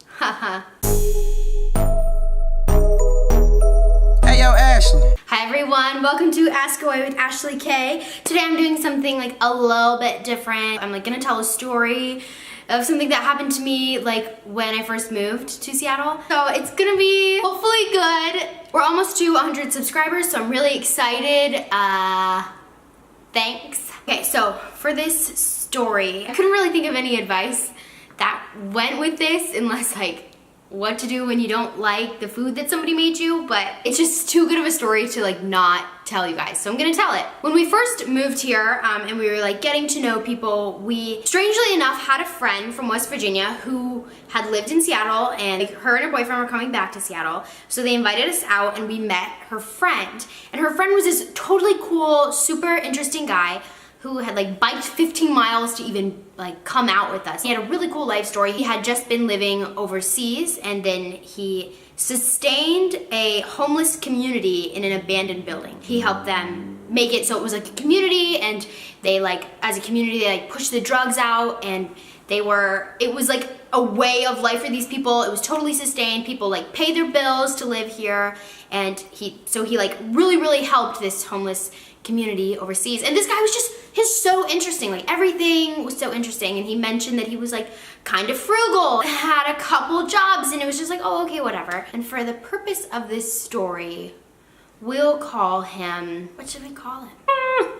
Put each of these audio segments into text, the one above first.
Haha. Hey, yo, Ashley. Hi everyone, welcome to Ask Away with Ashley K. Today I'm doing something like a little bit different. I'm like gonna tell a story of something that happened to me like when I first moved to Seattle. So it's gonna be hopefully good. We're almost to 100 subscribers, so I'm really excited. Thanks. Okay, so for this story, I couldn't really think of any advice that went with this unless like what to do when you don't like the food that somebody made you, but it's just too good of a story to like not tell you guys, so I'm gonna tell it. When we first moved here and we were like getting to know people, we strangely enough had a friend from West Virginia who had lived in Seattle, and like, her and her boyfriend were coming back to Seattle, so they invited us out and we met her friend. And her friend was this totally cool, super interesting guy who had like biked 15 miles to even like come out with us. He had a really cool life story. He had just been living overseas, and then he sustained a homeless community in an abandoned building. He helped them make it so it was like a community, and they like, as a community, they like pushed the drugs out, and it was like a way of life for these people. It was totally sustained. People like pay their bills to live here, and he like really helped this homeless community overseas. And this guy was he's so interesting. Like everything was so interesting. And he mentioned that he was like kind of frugal, had a couple jobs, and it was just like, oh, okay, whatever. And for the purpose of this story, we'll call him, what should we call him?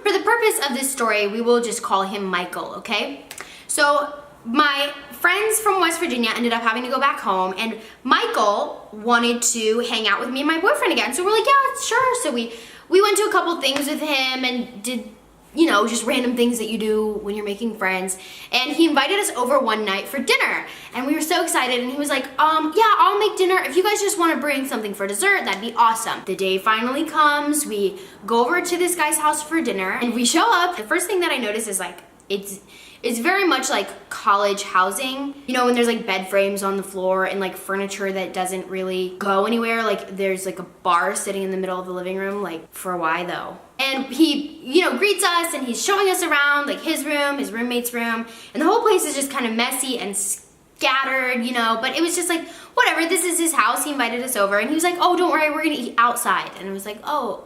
For the purpose of this story, we will just call him Michael, okay? So my friends from West Virginia ended up having to go back home, and Michael wanted to hang out with me and my boyfriend again. So we're like, yeah, sure. So we went to a couple things with him and did, you know, just random things that you do when you're making friends. And he invited us over one night for dinner, and we were so excited. And he was like, yeah, I'll make dinner. If you guys just want to bring something for dessert, that'd be awesome. The day finally comes. We go over to this guy's house for dinner, and we show up. The first thing that I notice is like, it's very much like college housing. You know, when there's like bed frames on the floor and like furniture that doesn't really go anywhere. Like there's like a bar sitting in the middle of the living room, like for why though? And he, you know, greets us, and he's showing us around like his room, his roommate's room, and the whole place is just kind of messy and scattered, you know, but it was just like, whatever, this is his house. He invited us over, and he was like, oh, don't worry, we're gonna eat outside. And I was like, oh,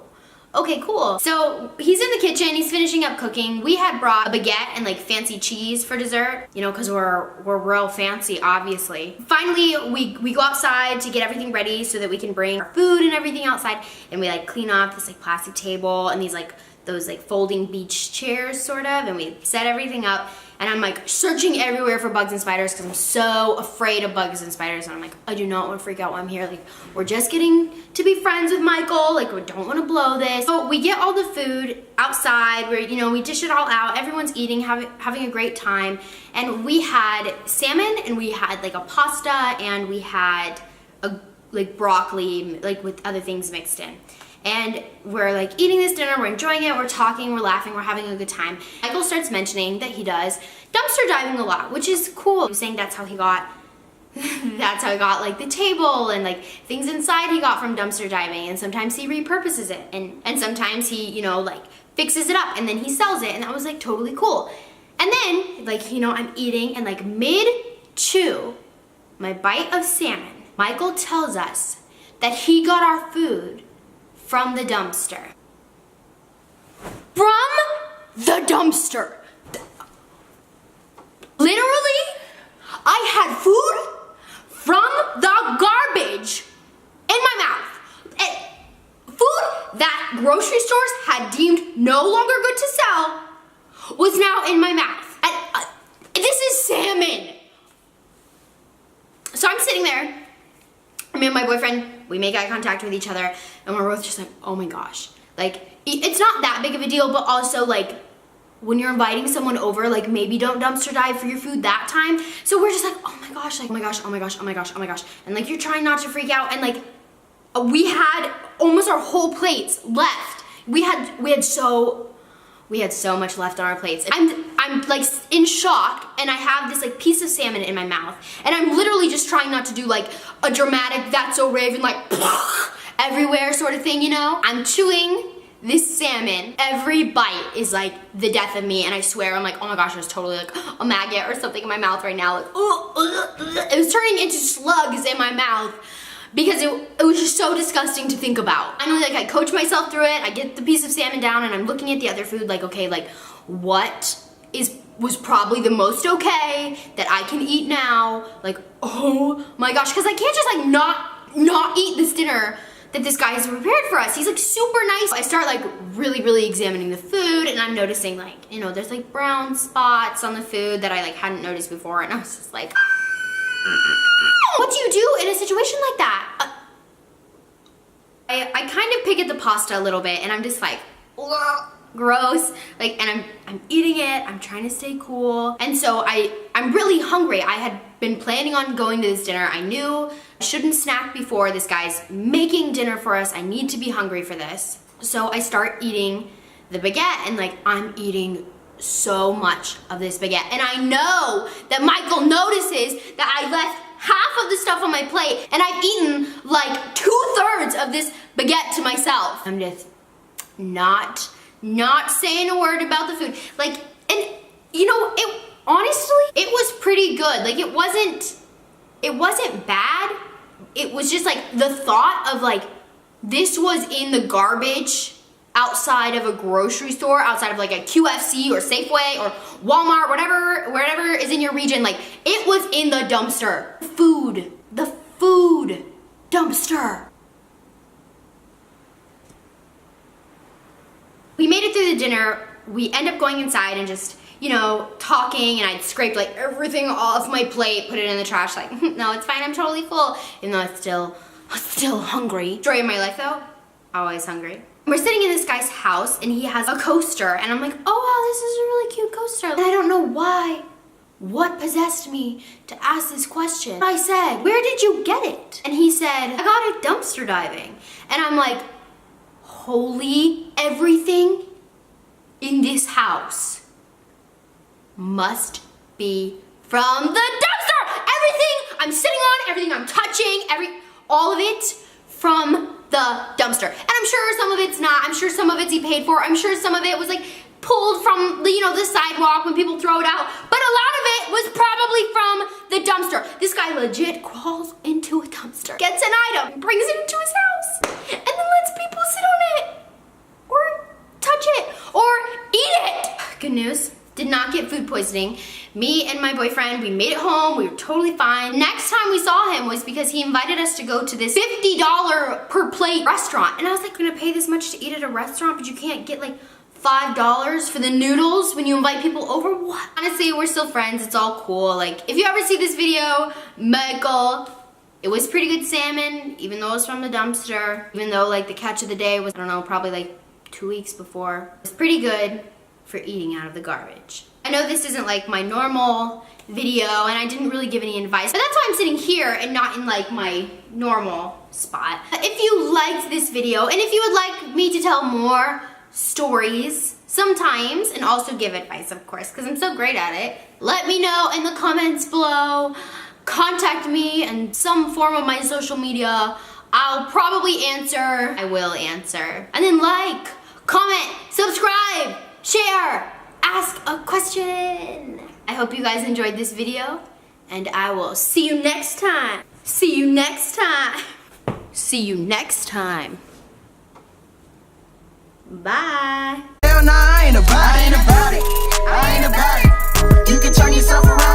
okay, cool. So he's in the kitchen, he's finishing up cooking. We had brought a baguette and like fancy cheese for dessert, you know, because we're real fancy, obviously. Finally, we go outside to get everything ready so that we can bring our food and everything outside, and we like clean off this like plastic table and these like those like folding beach chairs sort of, and we set everything up. And I'm like searching everywhere for bugs and spiders because I'm so afraid of bugs and spiders. And I'm like, I do not want to freak out while I'm here. Like, we're just getting to be friends with Michael. Like, we don't want to blow this. So we get all the food outside. We dish it all out. Everyone's eating, having a great time. And we had salmon, and we had like a pasta, and we had a like broccoli, like with other things mixed in. And we're like eating this dinner, we're enjoying it, we're talking, we're laughing, we're having a good time. Michael starts mentioning that he does dumpster diving a lot, which is cool. He was saying that's how he got like the table and like things inside he got from dumpster diving, and sometimes he repurposes it, and sometimes he, you know, like fixes it up and then he sells it, and that was like totally cool. And then like, you know, I'm eating, and like mid-chew my bite of salmon, Michael tells us that he got our food from the dumpster. From the dumpster. Literally, I had food from the garbage in my mouth. And food that grocery stores had deemed no longer good to sell was now in my mouth. And this is salmon. So I'm sitting there, me and my boyfriend, we make eye contact with each other, and we're both just like, oh my gosh. Like, it's not that big of a deal, but also like, when you're inviting someone over, like maybe don't dumpster dive for your food that time. So we're just like, oh my gosh, like, oh my gosh, oh my gosh, oh my gosh, oh my gosh. And like, you're trying not to freak out, and like, we had almost our whole plates left. We had so much left on our plates. I'm like in shock, and I have this like piece of salmon in my mouth, and I'm literally just trying not to do like a dramatic "That's So Raven" like everywhere sort of thing, you know? I'm chewing this salmon, every bite is like the death of me, and I swear I'm like, oh my gosh, there's totally like a maggot or something in my mouth right now. Like, it was turning into slugs in my mouth because it was just so disgusting to think about. Finally, like I coach myself through it. I get the piece of salmon down, and I'm looking at the other food like, okay, like what was probably the most okay that I can eat now? Like, oh my gosh, because I can't just like not eat this dinner that this guy has prepared for us. He's like super nice. I start like really examining the food, and I'm noticing like, you know, there's like brown spots on the food that I like hadn't noticed before, and I was just like, what do you do in a situation like that? I kind of pick at the pasta a little bit, and I'm just like, ugh, gross. Like, and I'm eating it. I'm trying to stay cool, and so I'm really hungry. I had been planning on going to this dinner. I knew I shouldn't snack before. This guy's making dinner for us. I need to be hungry for this. So I start eating the baguette, and like I'm eating so much of this baguette, and I know that Michael notices that I left half of the stuff on my plate, and I've eaten like 2/3 of this baguette to myself. I'm just not saying a word about the food. Like, and you know, it honestly, it was pretty good. Like, it wasn't bad. It was just like the thought of like, this was in the garbage outside of a grocery store, outside of like a QFC or Safeway or Walmart, wherever is in your region. Like, it was in the dumpster. The food dumpster. We made it through the dinner. We end up going inside and just, you know, talking, and I'd scraped like everything off my plate, put it in the trash, like, no, it's fine, I'm totally full. Even though I was still hungry. Story of my life though, always hungry. We're sitting in this guy's house, and he has a coaster, and I'm like, oh wow, this is a really cute coaster. And I don't know why, what possessed me to ask this question. I said, where did you get it? And he said, I got it dumpster diving. And I'm like, holy, everything in this house must be from the dumpster. Everything I'm sitting on, everything I'm touching, all of it from the dumpster. And I'm sure some of it's not. I'm sure some of it's he paid for. I'm sure some of it was like pulled from the, you know, the sidewalk when people throw it out. But a lot of it was probably from the dumpster. This guy legit crawls into a dumpster, gets an item, brings it into his house, and then lets people sit on it or touch it or eat it. Good news, did not get food poisoning. Me and my boyfriend, we made it home. We were totally fine. Next time we saw him was because he invited us to go to this $50 per plate restaurant. And I was like, I'm gonna pay this much to eat at a restaurant, but you can't get like $5 for the noodles when you invite people over? What? Honestly, we're still friends. It's all cool. Like, if you ever see this video, Michael, it was pretty good salmon, even though it was from the dumpster. Even though like the catch of the day was, I don't know, probably like 2 weeks before. It's pretty good for eating out of the garbage. I know this isn't like my normal video, and I didn't really give any advice, but that's why I'm sitting here and not in like my normal spot. If you liked this video, and if you would like me to tell more stories sometimes, and also give advice, of course, because I'm so great at it, let me know in the comments below. Contact me in some form of my social media. I'll probably answer. I will answer. And then like, comment, subscribe, share, ask a question. I hope you guys enjoyed this video, and I will see you next time. See you next time. See you next time. Bye. Hell nah, I ain't about it. I ain't about it. You can turn yourself around.